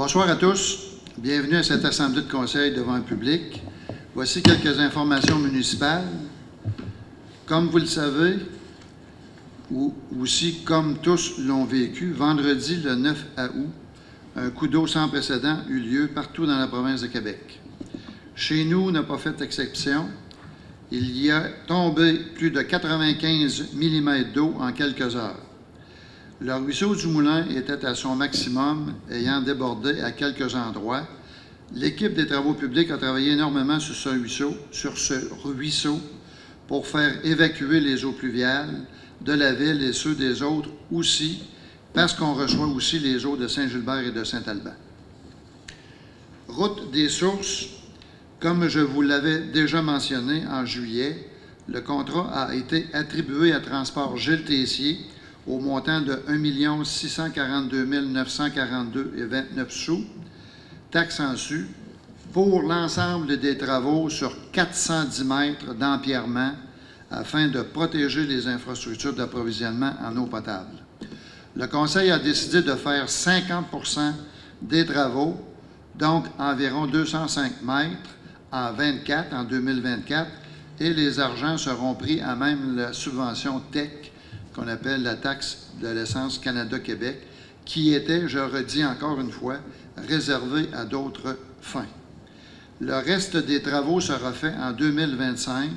Bonsoir à tous. Bienvenue à cette assemblée de conseil devant le public. Voici quelques informations municipales. Comme vous le savez, ou aussi comme tous l'ont vécu, vendredi le 9 août, un coup d'eau sans précédent eut lieu partout dans la province de Québec. Chez nous, n'a pas fait exception. Il y a tombé plus de 95 mm d'eau en quelques heures. Le ruisseau du Moulin était à son maximum, ayant débordé à quelques endroits. L'équipe des travaux publics a travaillé énormément sur ce ruisseau pour faire évacuer les eaux pluviales de la ville et ceux des autres aussi, parce qu'on reçoit aussi les eaux de Saint-Gilbert et de Saint-Alban. Route des sources, comme je vous l'avais déjà mentionné en juillet, le contrat a été attribué à Transport Gilles Tessier au montant de 1 642 942,29 sous, taxes en su, pour l'ensemble des travaux sur 410 mètres d'empierrement afin de protéger les infrastructures d'approvisionnement en eau potable. Le Conseil a décidé de faire 50 % des travaux, donc environ 205 mètres en 2024, et les argents seront pris à même la subvention TEC, qu'on appelle la taxe de l'essence Canada-Québec, qui était, je redis encore une fois, réservée à d'autres fins. Le reste des travaux sera fait en 2025.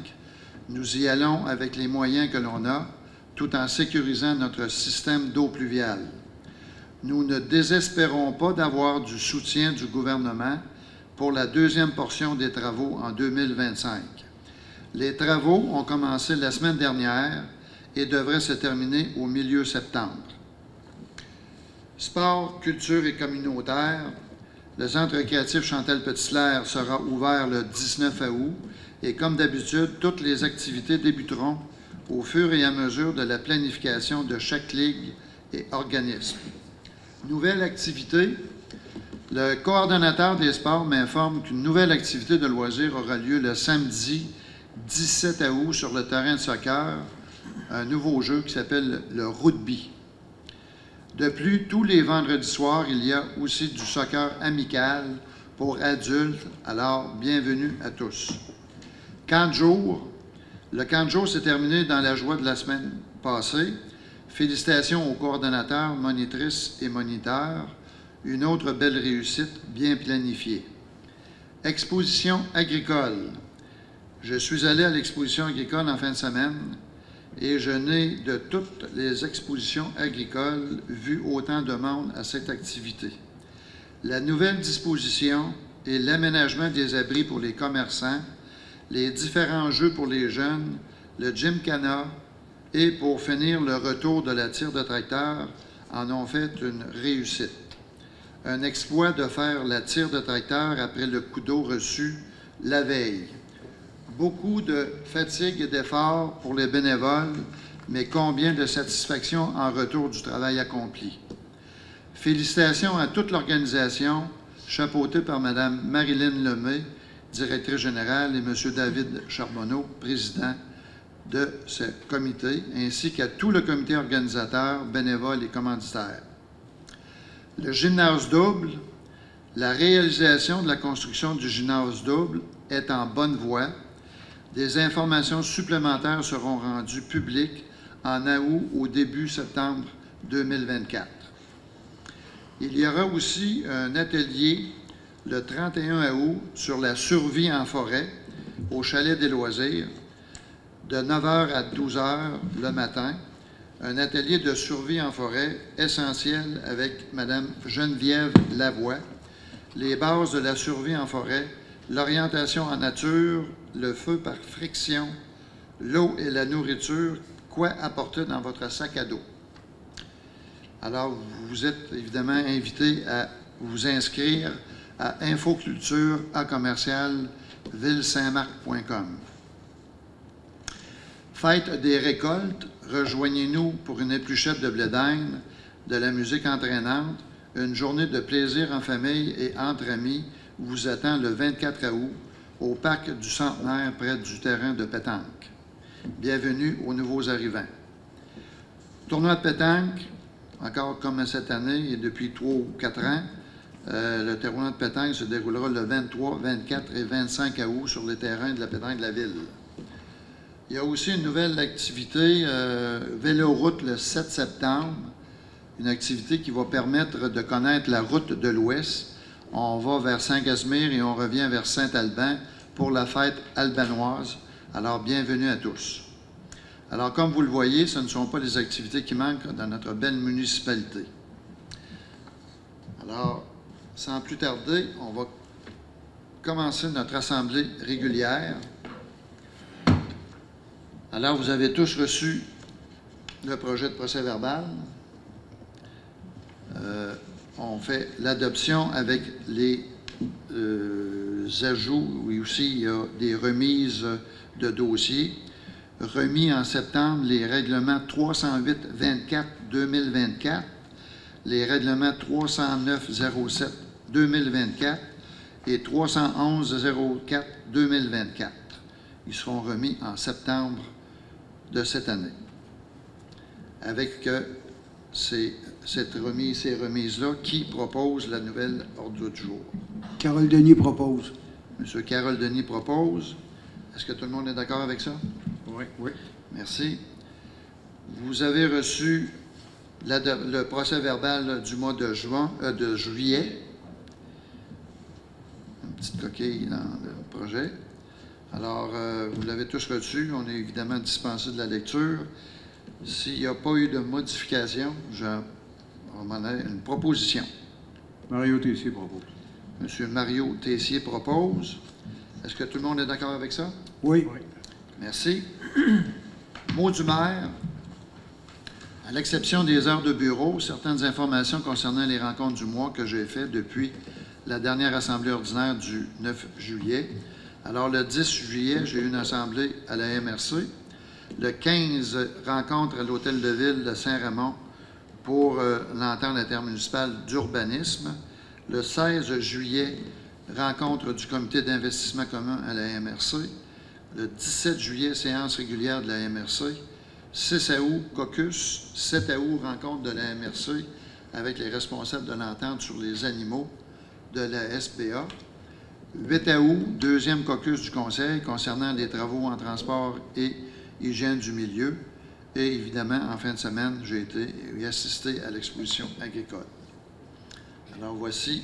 Nous y allons avec les moyens que l'on a, tout en sécurisant notre système d'eau pluviale. Nous ne désespérons pas d'avoir du soutien du gouvernement pour la deuxième portion des travaux en 2025. Les travaux ont commencé la semaine dernière et devraient se terminer au milieu septembre. Sport, culture et communautaire. Le Centre récréatif Chantal Petitclerc sera ouvert le 19 août et, comme d'habitude, toutes les activités débuteront au fur et à mesure de la planification de chaque ligue et organisme. Nouvelle activité. Le coordonnateur des sports m'informe qu'une nouvelle activité de loisirs aura lieu le samedi 17 août sur le terrain de soccer, un nouveau jeu qui s'appelle le rugby. De plus, tous les vendredis soirs, il y a aussi du soccer amical pour adultes, alors bienvenue à tous. Camp de jour. Le camp de jour s'est terminé dans la joie de la semaine passée. Félicitations aux coordonnateurs, monitrices et moniteurs. Une autre belle réussite bien planifiée. Exposition agricole. Je suis allé à l'exposition agricole en fin de semaine et je n'ai de toutes les expositions agricoles vu autant de monde à cette activité. La nouvelle disposition et l'aménagement des abris pour les commerçants, les différents jeux pour les jeunes, le gymkhana et, pour finir, le retour de la tire de tracteur en ont fait une réussite. Un exploit de faire la tire de tracteur après le coup d'eau reçu la veille. Beaucoup de fatigue et d'efforts pour les bénévoles, mais combien de satisfaction en retour du travail accompli. Félicitations à toute l'organisation, chapeautée par Mme Marilyn Lemay, directrice générale, et M. David Charbonneau, président de ce comité, ainsi qu'à tout le comité organisateur, bénévoles et commanditaires. Le gymnase double. La réalisation de la construction du gymnase double est en bonne voie. Des informations supplémentaires seront rendues publiques en août ou début septembre 2024. Il y aura aussi un atelier le 31 août sur la survie en forêt au Chalet des loisirs de 9 h à 12 h le matin. Un atelier de survie en forêt essentiel avec Mme Geneviève Lavoie, les bases de la survie en forêt, l'orientation en nature, le feu par friction, l'eau et la nourriture, quoi apporter dans votre sac à dos. Alors, vous êtes évidemment invité à vous inscrire à infoculture@ville-saint-marc.com. Fête des récoltes, rejoignez-nous pour une épluchette de blé d'Inde, de la musique entraînante, une journée de plaisir en famille et entre amis vous attend le 24 août au parc du Centenaire près du terrain de pétanque. Bienvenue aux nouveaux arrivants. Tournoi de pétanque, encore comme cette année et depuis 3 ou 4 ans, Le tournoi de pétanque se déroulera le 23, 24 et 25 août sur les terrains de la pétanque de la ville. Il y a aussi une nouvelle activité, Véloroute le 7 septembre, une activité qui va permettre de connaître la route de l'Ouest. On va vers Saint-Casimir et on revient vers Saint-Alban pour la fête albanoise. Alors, bienvenue à tous. Alors, comme vous le voyez, ce ne sont pas les activités qui manquent dans notre belle municipalité. Alors, sans plus tarder, on va commencer notre assemblée régulière. Alors, vous avez tous reçu le projet de procès-verbal. On fait l'adoption avec les ajouts. Oui, aussi, il y a des remises de dossiers. Remis en septembre, les règlements 308-24-2024, les règlements 309-07-2024 et 311-04-2024. Ils seront remis en septembre de cette année. Avec ces remises-là, qui propose la nouvelle ordre du jour? Carole Denis propose. Monsieur Carole Denis propose. Est-ce que tout le monde est d'accord avec ça? Oui. Oui. Merci. Vous avez reçu le procès-verbal du mois de juillet. Une petite coquille dans le projet. Alors, vous l'avez tous reçu. On est évidemment dispensé de la lecture. S'il n'y a pas eu de modification, on en a une proposition. Mario Tessier propose. Monsieur Mario Tessier propose. Est-ce que tout le monde est d'accord avec ça? Oui. Merci. Mot du maire. À l'exception des heures de bureau, certaines informations concernant les rencontres du mois que j'ai faites depuis la dernière assemblée ordinaire du 9 juillet. Alors, le 10 juillet, j'ai eu une assemblée à la MRC. Le 15, rencontre à l'Hôtel de Ville de Saint-Raymond pour l'entente intermunicipale d'urbanisme. Le 16 juillet, rencontre du comité d'investissement commun à la MRC. Le 17 juillet, séance régulière de la MRC. 6 août, caucus. 7 août, rencontre de la MRC avec les responsables de l'entente sur les animaux de la SPA. 8 août, deuxième caucus du Conseil concernant les travaux en transport et hygiène du milieu. Et évidemment, en fin de semaine, j'ai été assisté à l'exposition agricole. Alors, voici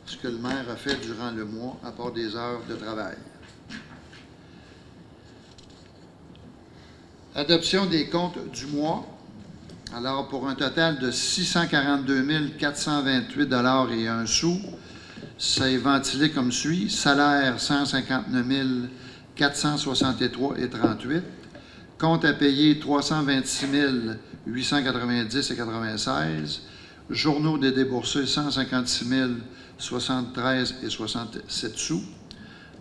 ce que le maire a fait durant le mois, à part des heures de travail. Adoption des comptes du mois. Alors, pour un total de 642 428 $ et 1 sou, ça est ventilé comme suit. Salaire, 159 463 et 38. Compte à payer, 326 890 et 96. Journaux des déboursés, 156 073 et 67 sous.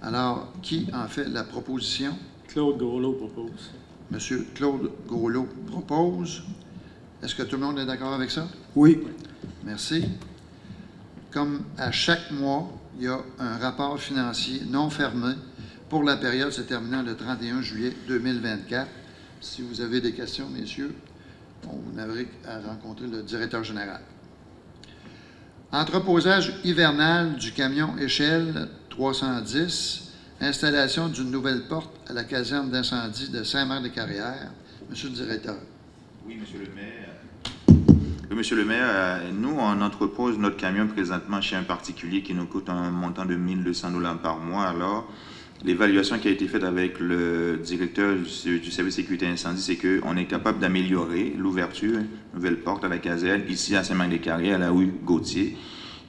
Alors, qui en fait la proposition? Claude Groslot propose. Monsieur Claude Groslot propose. Est-ce que tout le monde est d'accord avec ça? Oui. Merci. Comme à chaque mois, il y a un rapport financier non fermé pour la période se terminant le 31 juillet 2024. Si vous avez des questions, messieurs, on aurait à rencontrer le directeur général. Entreposage hivernal du camion échelle 310. Installation d'une nouvelle porte à la caserne d'incendie de Saint-Marc-des-Carrières. Monsieur le directeur. Oui, monsieur le maire. Oui, monsieur le maire, nous, on entrepose notre camion présentement chez un particulier qui nous coûte un montant de 1 200 $ par mois. Alors, l'évaluation qui a été faite avec le directeur du service sécurité incendie, c'est qu'on est capable d'améliorer l'ouverture, nouvelle porte à la caserne, ici à Saint-Marc-des-Carrières, à la rue Gauthier.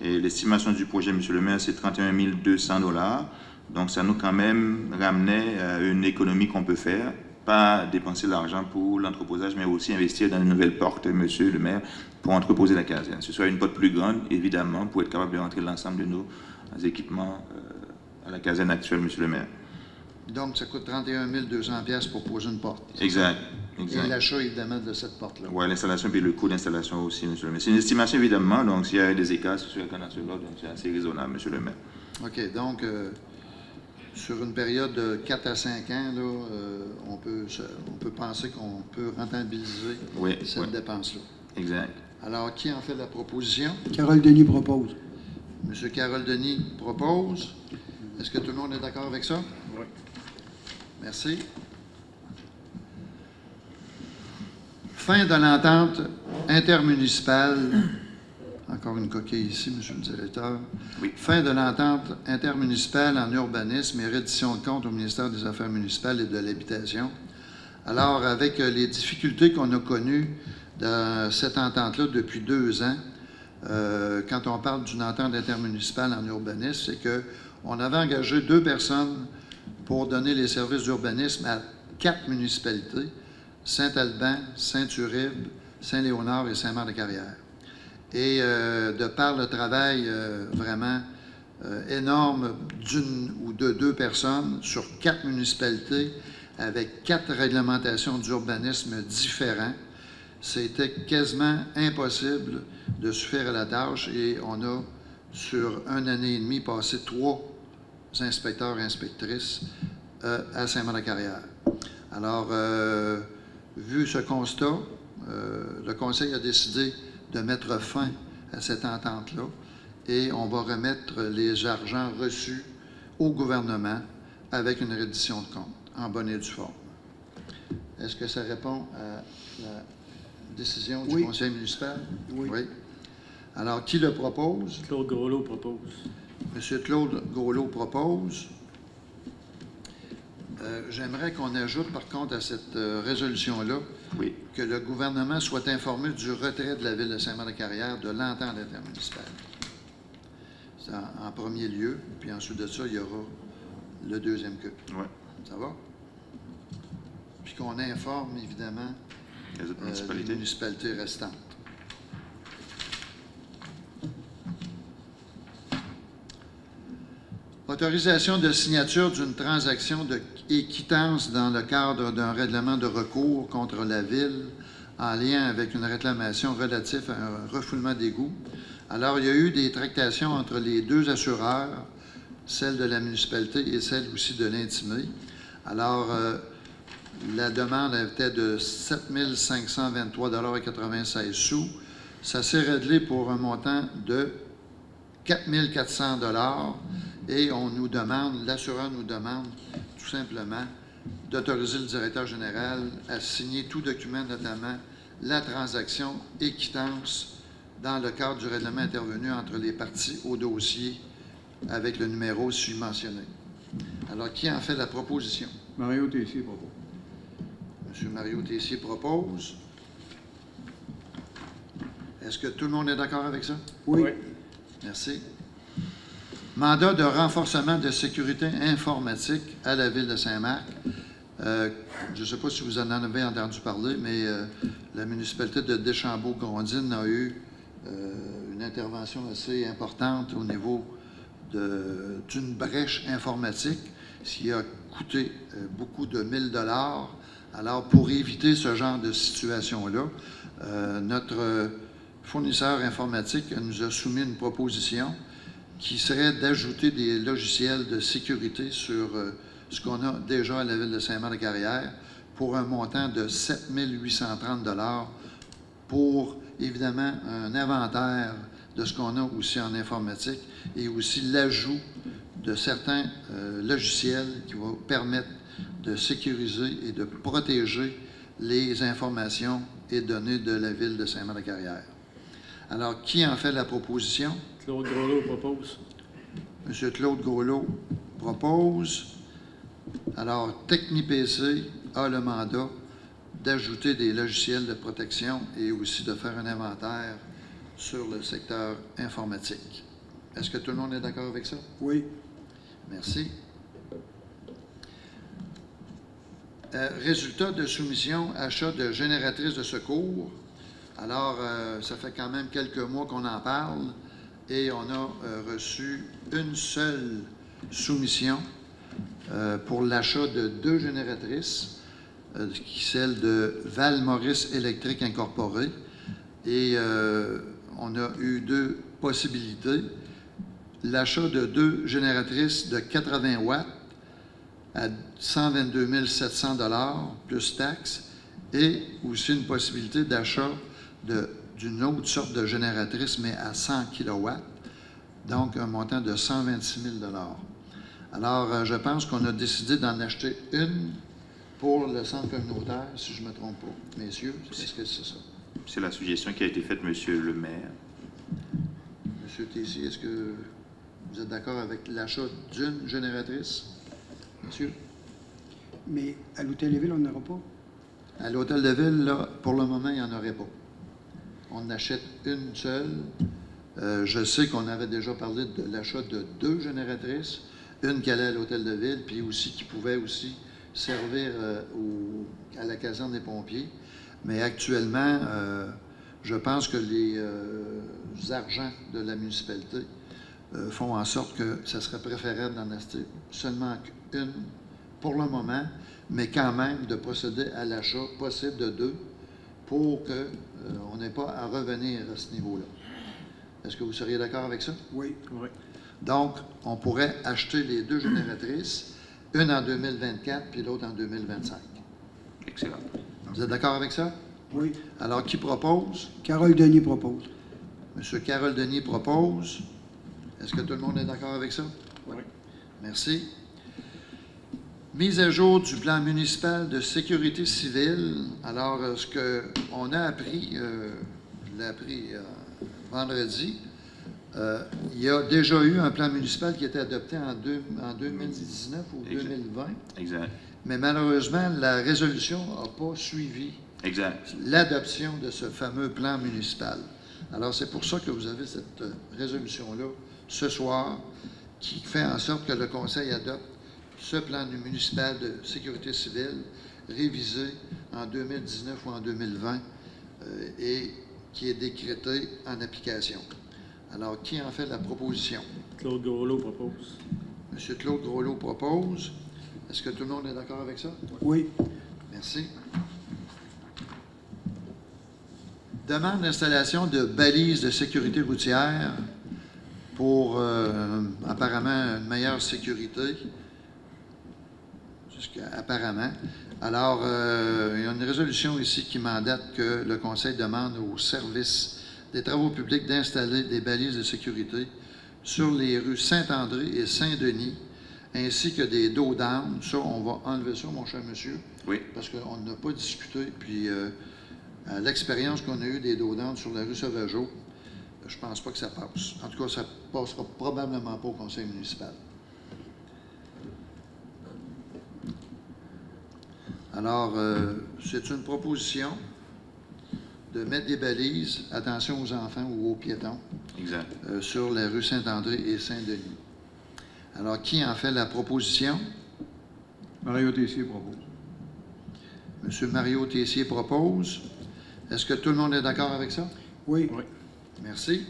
Et l'estimation du projet, monsieur le maire, c'est 31 200 $. Donc, ça nous quand même ramenait à une économie qu'on peut faire, pas dépenser l'argent pour l'entreposage, mais aussi investir dans une nouvelle porte, monsieur le maire, pour entreposer la caserne. Ce soit une porte plus grande, évidemment, pour être capable de rentrer l'ensemble de nos équipements à la caserne actuelle, monsieur le maire. Donc, ça coûte 31 200 $ pour poser une porte. Exact. Et l'achat, évidemment, de cette porte-là. Oui, l'installation et le coût d'installation aussi, monsieur le maire. C'est une estimation, évidemment, donc s'il y a des écarts, c'est sûr qu'il y en a sur l'autre, donc c'est assez raisonnable, monsieur le maire. OK, donc, sur une période de 4 à 5 ans, là, on peut penser qu'on peut rentabiliser cette dépense-là. Exact. Alors, qui en fait la proposition? Carole Denis propose. M. Carole Denis propose. Est-ce que tout le monde est d'accord avec ça? Oui. Merci. Fin de l'entente intermunicipale. Encore une coquille ici, M. le directeur. Oui. Fin de l'entente intermunicipale en urbanisme et reddition de comptes au ministère des Affaires municipales et de l'Habitation. Alors, avec les difficultés qu'on a connues dans cette entente-là depuis 2 ans, quand on parle d'une entente intermunicipale en urbanisme, c'est qu'on avait engagé 2 personnes pour donner les services d'urbanisme à 4 municipalités, Saint-Alban, Saint-Uribe, Saint-Léonard et Saint-Marc-de-Carrière. Et de par le travail vraiment énorme d'une ou de 2 personnes sur 4 municipalités avec 4 réglementations d'urbanisme différents, c'était quasiment impossible de suffire à la tâche et on a, sur 1 année et demie, passé 3 inspecteurs et inspectrices à Saint-Marc-de-Carrière. Alors, vu ce constat, le Conseil a décidé de mettre fin à cette entente-là et on va remettre les argents reçus au gouvernement avec une reddition de compte, en bonne et due forme. Est-ce que ça répond à la décision du Conseil municipal? Oui. Alors, qui le propose? Claude Groleau propose. M. Claude Groleau propose. J'aimerais qu'on ajoute, par contre, à cette résolution-là, Oui. que le gouvernement soit informé du retrait de la Ville de Saint-Marc-de-Carrière de l'entente intermunicipale. C'est en premier lieu, puis ensuite de ça, il y aura le deuxième que. Ouais. Ça va? Puis qu'on informe, évidemment, Les autres les municipalités. municipalités restantes. Autorisation de signature d'une transaction et quittance dans le cadre d'un règlement de recours contre la Ville en lien avec une réclamation relative à un refoulement d'égouts. Alors, il y a eu des tractations entre les 2 assureurs, celle de la municipalité et celle aussi de l'Intimé. Alors, la demande était de 7 523,96 $. Ça s'est réglé pour un montant de 4 400 $ et on nous demande, l'assureur nous demande tout simplement d'autoriser le directeur général à signer tout document, notamment la transaction et quittance dans le cadre du règlement intervenu entre les parties au dossier avec le numéro mentionné. Alors, qui en fait la proposition? Mario Tessier propose. M. Mario Tessier propose. Est-ce que tout le monde est d'accord avec ça? Oui. Merci. Mandat de renforcement de sécurité informatique à la Ville de Saint-Marc. Je ne sais pas si vous en avez entendu parler, mais la municipalité de Deschambault-Grondines a eu une intervention assez importante au niveau d'une brèche informatique, ce qui a coûté beaucoup de 1 000 $. Alors, pour éviter ce genre de situation-là, notre fournisseur informatique nous a soumis une proposition qui serait d'ajouter des logiciels de sécurité sur ce qu'on a déjà à la Ville de Saint-Marc-de-Carrière pour un montant de 7 830 $ pour, évidemment, un inventaire de ce qu'on a aussi en informatique et aussi l'ajout de certains logiciels qui vont permettre de sécuriser et de protéger les informations et données de la Ville de Saint-Marc-de-Carrière. Alors, qui en fait la proposition? Claude Groleau propose. M. Claude Groleau propose. Alors, TechniPC a le mandat d'ajouter des logiciels de protection et aussi de faire un inventaire sur le secteur informatique. Est-ce que tout le monde est d'accord avec ça? Oui. Merci. Résultat de soumission, achat de génératrices de secours. Alors, ça fait quand même quelques mois qu'on en parle et on a reçu une seule soumission pour l'achat de 2 génératrices, celle de Val-Maurice Électrique Incorporée. Et on a eu 2 possibilités. L'achat de 2 génératrices de 80 watts à 122 700 $ plus taxes et aussi une possibilité d'achat d'une autre sorte de génératrice, mais à 100 kW donc un montant de 126 000 Alors, je pense qu'on a décidé d'en acheter une pour le centre communautaire, si je ne me trompe pas. Messieurs, est-ce que c'est ça? C'est la suggestion qui a été faite, Monsieur le maire. Monsieur Tessier, est-ce que vous êtes d'accord avec l'achat d'une génératrice? Monsieur? Mais à l'Hôtel de Ville, on n'aura pas? À l'Hôtel de Ville, là, pour le moment, il n'y en aurait pas. On achète une seule. Je sais qu'on avait déjà parlé de l'achat de 2 génératrices, une qui allait à l'Hôtel de Ville, puis aussi qui pouvait aussi servir à la caserne des pompiers. Mais actuellement, je pense que les argents de la municipalité font en sorte que ça serait préférable d'en acheter seulement une pour le moment, mais quand même de procéder à l'achat possible de 2 pour qu'on n'ait pas à revenir à ce niveau-là. Est-ce que vous seriez d'accord avec ça? Oui. Oui. Donc, on pourrait acheter les 2 génératrices, une en 2024 puis l'autre en 2025. Excellent. Vous êtes d'accord avec ça? Oui. Alors, qui propose? Carole Denis propose. M. Carole Denis propose. Est-ce que tout le monde est d'accord avec ça? Oui. Merci. Mise à jour du plan municipal de sécurité civile. Alors, ce qu'on a appris, je l'ai appris vendredi, il y a déjà eu un plan municipal qui a été adopté en 2019 ou Exact. 2020, Exact. mais malheureusement, la résolution n'a pas suivi Exact. l'adoption de ce fameux plan municipal. Alors, c'est pour ça que vous avez cette résolution-là ce soir qui fait en sorte que le Conseil adopte ce plan municipal de sécurité civile révisé en 2019 ou en 2020 et qui est décrété en application. Alors, qui en fait la proposition? Claude Groslo propose. M. Claude Groslo propose. Est-ce que tout le monde est d'accord avec ça? Oui. Merci. Demande d'installation de balises de sécurité routière pour apparemment une meilleure sécurité. Apparemment. Alors, il y a une résolution ici qui mandate que le Conseil demande au service des travaux publics d'installer des balises de sécurité sur les rues Saint-André et Saint-Denis, ainsi que des dos d'âne. Ça, on va enlever ça, mon cher monsieur, Oui. parce qu'on n'a pas discuté. Puis, à l'expérience qu'on a eue des dos d'âne sur la rue Sauvageau, je pense pas que ça passe. En tout cas, ça ne passera probablement pas au Conseil municipal. Alors, c'est une proposition de mettre des balises, attention aux enfants ou aux piétons, Exact. sur la rue Saint-André et Saint-Denis. Alors, qui en fait la proposition? Mario Tessier propose. M. Mario Tessier propose. Est-ce que tout le monde est d'accord avec ça? Oui. Oui. Merci.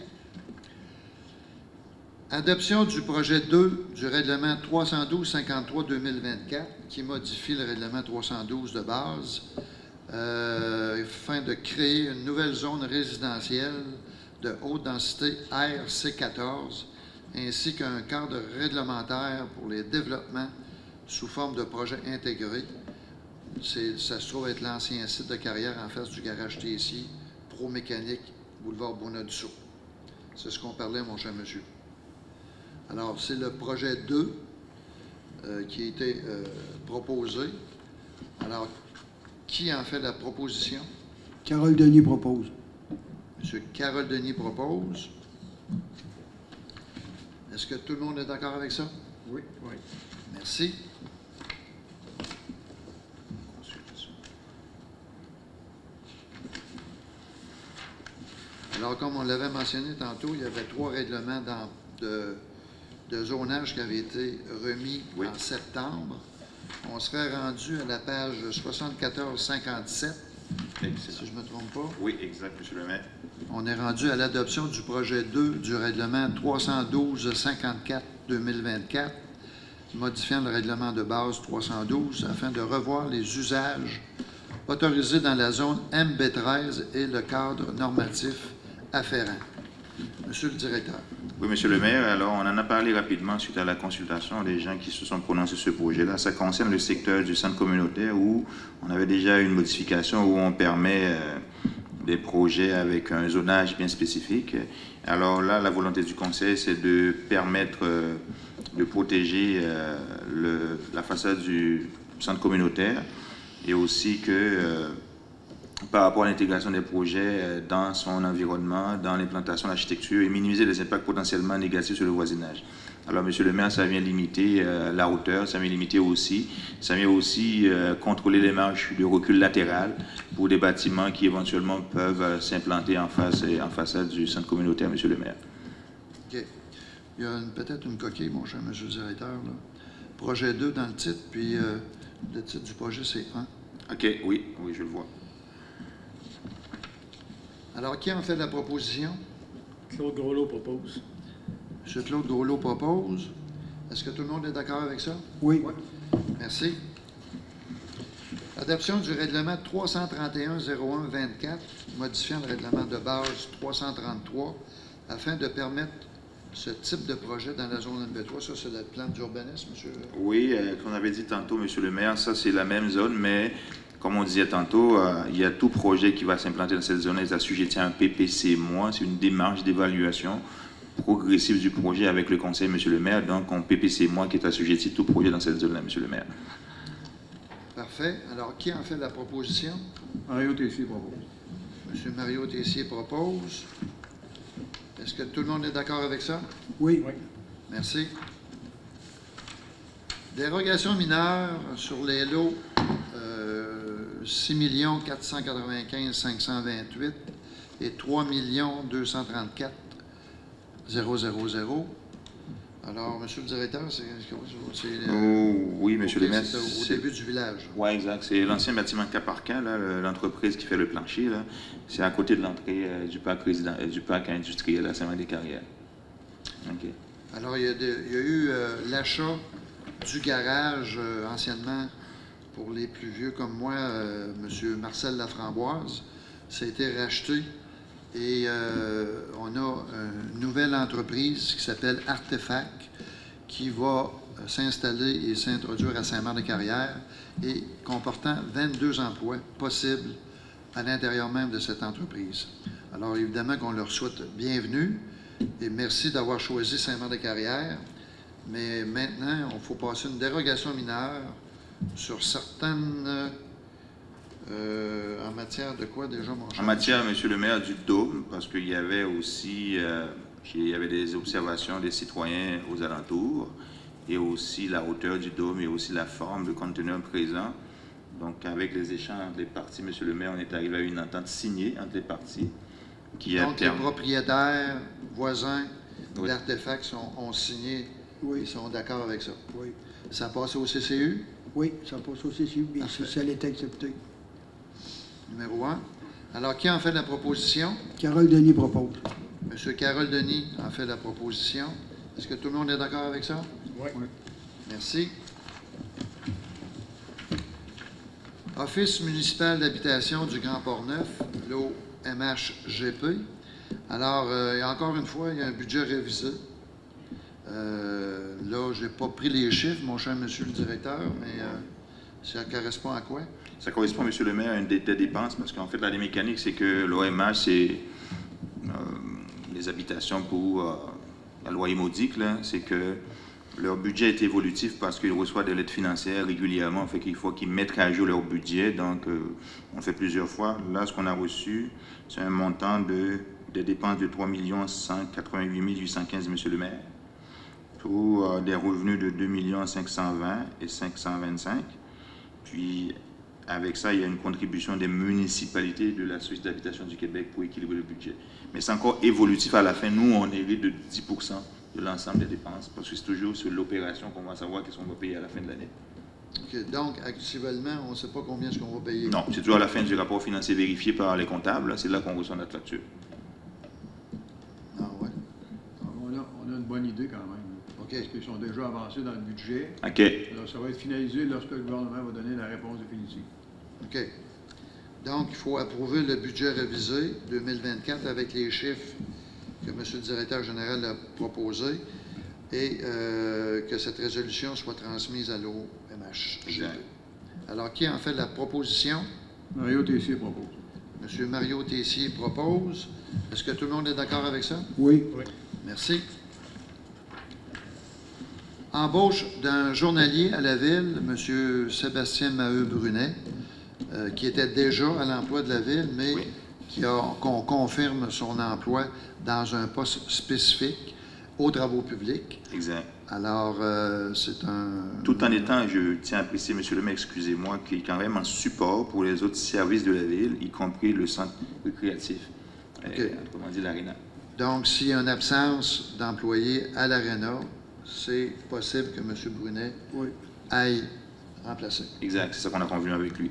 Adoption du projet 2 du règlement 312-53-2024 qui modifie le règlement 312 de base afin de créer une nouvelle zone résidentielle de haute densité RC14 ainsi qu'un cadre réglementaire pour les développements sous forme de projets intégrés. Ça se trouve être l'ancien site de carrière en face du garage Tessier, Pro Mécanique, boulevard Bonadusseau. C'est ce qu'on parlait, mon cher monsieur. Alors, c'est le projet 2 qui a été proposé. Alors, qui en fait la proposition? Carole Denis propose. M. Carole Denis propose. Est-ce que tout le monde est d'accord avec ça? Oui. Oui. Merci. Alors, comme on l'avait mentionné tantôt, il y avait 3 règlements de zonage qui avaient été remis Oui. en septembre. On serait rendu à la page 74-57, Excellent. si je ne me trompe pas. Oui, exact, Monsieur le maire. On est rendu à l'adoption du projet 2 du règlement 312-54-2024, modifiant le règlement de base 312 afin de revoir les usages autorisés dans la zone MB13 et le cadre normatif afférent. Monsieur le directeur. Oui, Monsieur le maire, alors on en a parlé rapidement suite à la consultation des gens qui se sont prononcés sur ce projet-là. Ça concerne le secteur du centre communautaire où on avait déjà une modification où on permet des projets avec un zonage bien spécifique. Alors là, la volonté du conseil, c'est de permettre de protéger la façade du centre communautaire et aussi que par rapport à l'intégration des projets dans son environnement, dans l'implantation de l'architecture et minimiser les impacts potentiellement négatifs sur le voisinage. Alors, Monsieur le maire, ça vient limiter la hauteur, ça vient aussi contrôler les marges de recul latéral pour des bâtiments qui éventuellement peuvent s'implanter en façade du centre communautaire, Monsieur le maire. OK. Il y a peut-être une coquille, mon cher monsieur le directeur, là. Projet 2 dans le titre, puis le titre du projet, c'est 1. OK, oui, je le vois. Alors, qui en fait la proposition? Claude Groslo propose. M. Claude Groslo propose. Est-ce que tout le monde est d'accord avec ça? Oui. Merci. Adoption du règlement 331-01-24, modifiant le règlement de base 333 afin de permettre ce type de projet dans la zone NB3. Ça, c'est le plan d'urbanisme, monsieur? Oui, comme on avait dit tantôt, Monsieur le maire, ça, c'est la même zone, mais comme on disait tantôt, il y a tout projet qui va s'implanter dans cette zone est assujetti à un PPC-. C'est une démarche d'évaluation progressive du projet avec le conseil, Monsieur le maire. Donc, on PPC- qui est assujetti tout projet dans cette zone-là, Monsieur le maire. Parfait. Alors, qui en fait la proposition? Mario Tessier propose. M. Mario Tessier propose. Est-ce que tout le monde est d'accord avec ça? Oui. Merci. Dérogation mineure sur les lots 6 495 528 et 3 234 000. Alors, monsieur le directeur, c'est Oui, Monsieur le maire. au début du village. Oui, exact. C'est l'ancien bâtiment cas par cas, l'entreprise qui fait le plancher. C'est à côté de l'entrée du parc industriel à Saint-Marc-des-Carrières. OK. Alors, il y a eu l'achat du garage anciennement, pour les plus vieux comme moi, M. Marcel Laframboise. Ça a été racheté et on a une nouvelle entreprise qui s'appelle Artefact qui va s'installer et s'introduire à Saint-Marc-des-Carrières et comportant 22 emplois possibles à l'intérieur même de cette entreprise. Alors, évidemment qu'on leur souhaite bienvenue et merci d'avoir choisi Saint-Marc-des-Carrières. Mais maintenant, il faut passer une dérogation mineure sur certaines... en matière de quoi déjà, mon cher? En matière, Monsieur le maire, du dôme, parce qu'il y avait aussi des observations des citoyens aux alentours, et aussi la hauteur du dôme et aussi la forme, le conteneur présent. Donc, avec les échanges entre les parties, Monsieur le maire, on est arrivé à une entente signée entre les parties. Donc, les propriétaires, voisins Oui. d'Artefact ont signé, Oui. ils sont d'accord avec ça. Oui. Ça passe au CCU, Oui, ça passe au CCU, bien Parfait. si ça l'est accepté. numéro 1. Alors, qui en fait la proposition? Carole Denis propose. M. Carole Denis en fait la proposition. Est-ce que tout le monde est d'accord avec ça? Oui. Merci. Office municipal d'habitation du Grand Port-Neuf, l'OMHGP. Alors, encore une fois, il y a un budget révisé. Là, je n'ai pas pris les chiffres, mon cher monsieur le directeur, mais ça correspond à quoi? Ça correspond, Monsieur le maire, à une des dépenses, parce qu'en fait, la mécanique, c'est que l'OMH, c'est les habitations pour la loyer modique, c'est que leur budget est évolutif parce qu'ils reçoivent de l'aide financière régulièrement, fait qu'il faut qu'ils mettent à jour leur budget, donc on fait plusieurs fois. Là, ce qu'on a reçu, c'est un montant de dépenses de 3 188 815, Monsieur le maire, pour des revenus de 2 520 et 525. Puis, avec ça, il y a une contribution des municipalités de la Société d'habitation du Québec pour équilibrer le budget. Mais c'est encore évolutif à la fin. Nous, on hérite de 10% de l'ensemble des dépenses, parce que c'est toujours sur l'opération qu'on va savoir qu'est-ce qu'on va payer à la fin de l'année. OK. Donc, actuellement, on ne sait pas combien est-ce qu'on va payer. Non, c'est toujours à la fin du rapport financier vérifié par les comptables. C'est là qu'on reçoit notre facture. Ah, ouais. On a une bonne idée quand même. OK. Parce qu'ils sont déjà avancés dans le budget. OK. Alors, ça va être finalisé lorsque le gouvernement va donner la réponse définitive. OK. Donc, il faut approuver le budget révisé 2024 avec les chiffres que M. le directeur général a proposés et que cette résolution soit transmise à l'OMH. Exact. Alors, qui en fait la proposition? Mario Tessier propose. M. Mario Tessier propose. Est-ce que tout le monde est d'accord avec ça? Oui. Oui. Merci. Embauche d'un journalier à la ville, M. Sébastien Maheu-Brunet, qui était déjà à l'emploi de la ville, mais qu'on confirme son emploi dans un poste spécifique aux travaux publics. Exact. Alors, c'est un... Tout en étant, je tiens à préciser, monsieur le maire, excusez-moi, qui est quand même en support pour les autres services de la ville, y compris le centre récréatif, autrement dit l'aréna. Donc, s'il y a une absence d'employés à l'aréna, c'est possible que M. Brunet aille remplacer. Exact, c'est ça qu'on a convenu avec lui.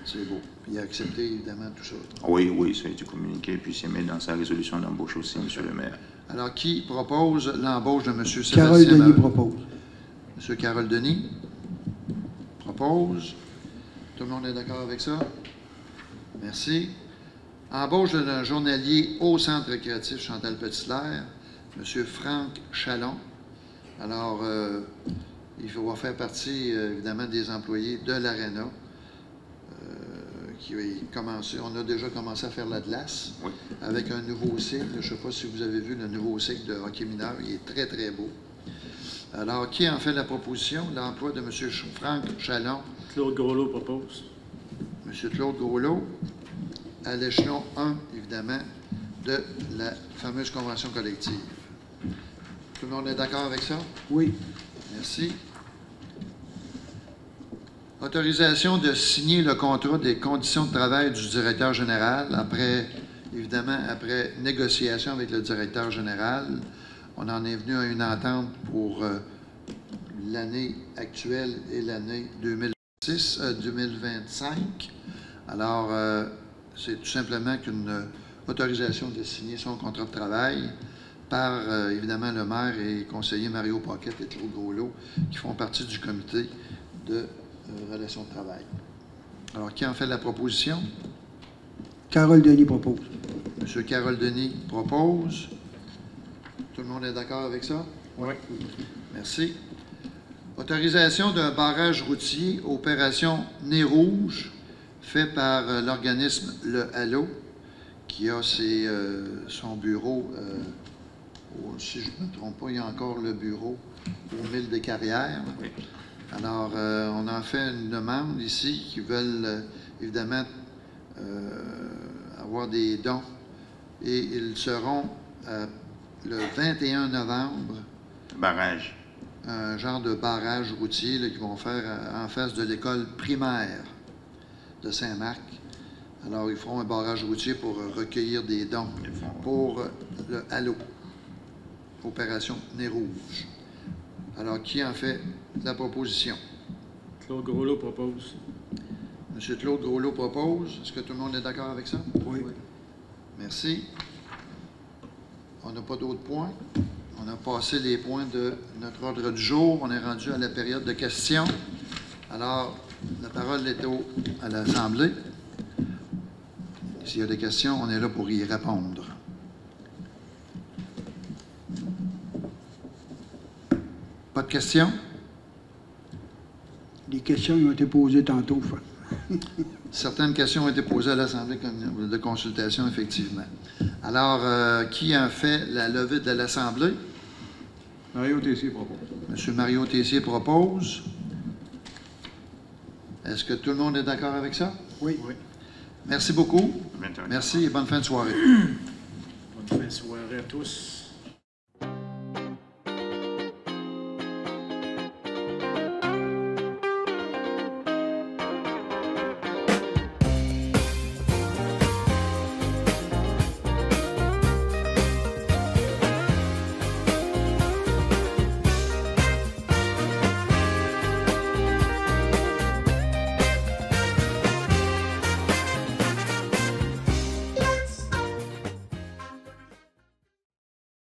C'est beau. Il a accepté, évidemment, tout ça. Oui, oui, ça a été communiqué, puis c'est mis dans sa résolution d'embauche aussi, monsieur le maire. Alors, qui propose l'embauche de M. Sébastien Carole Denis Maheu? propose. M. Carole Denis propose. Tout le monde est d'accord avec ça? Merci. Embauche d'un journalier au Centre récréatif Chantal Petitlair, M. Franck Chalon. Alors, il va faire partie, évidemment, des employés de l'ARENA. On a déjà commencé à faire la glace avec un nouveau cycle. Je ne sais pas si vous avez vu le nouveau cycle de hockey mineur. Il est très, très beau. Alors, qui en fait la proposition? L'emploi de M. Franck Chalon. Claude Groslo propose. M. Claude Groslo, à l'échelon 1, évidemment, de la fameuse convention collective. Tout le monde est d'accord avec ça? Oui. Merci. Autorisation de signer le contrat des conditions de travail du directeur général après négociation avec le directeur général. On en est venu à une entente pour l'année actuelle et l'année 2025. Alors, c'est tout simplement qu'une autorisation de signer son contrat de travail par, évidemment, le maire et conseiller Mario Paquette et Claude Groslo, qui font partie du comité de relations de travail. Alors, qui en fait la proposition? Carole Denis propose. M. Carole Denis propose. Tout le monde est d'accord avec ça? Oui. Merci. Autorisation d'un barrage routier, opération Nez Rouge, fait par l'organisme Le Halo, qui a son bureau, si je ne me trompe pas, il y a encore le bureau au Mille des Carrières. Oui. Alors, on en fait une demande ici qui veulent évidemment avoir des dons et ils seront le 21 novembre. Barrage. Un genre de barrage routier qu'ils vont faire en face de l'école primaire de Saint-Marc. Alors, ils feront un barrage routier pour recueillir des dons pour le Halo, opération Nez Rouge. Alors, qui en fait la proposition? Claude Groslo propose. M. Claude Groslo propose. Est-ce que tout le monde est d'accord avec ça? Oui. Merci. On n'a pas d'autres points. On a passé les points de notre ordre du jour. On est rendu à la période de questions. Alors, la parole est à l'Assemblée. S'il y a des questions, on est là pour y répondre. Pas de questions? Les questions ont été posées tantôt. Certaines questions ont été posées à l'Assemblée de consultation, effectivement. Alors, qui en fait la levée de l'Assemblée? Mario Tessier propose. M. Mario Tessier propose. Est-ce que tout le monde est d'accord avec ça? Oui. Oui. Merci beaucoup. Maintenant. Merci et bonne fin de soirée. Bonne fin de soirée à tous.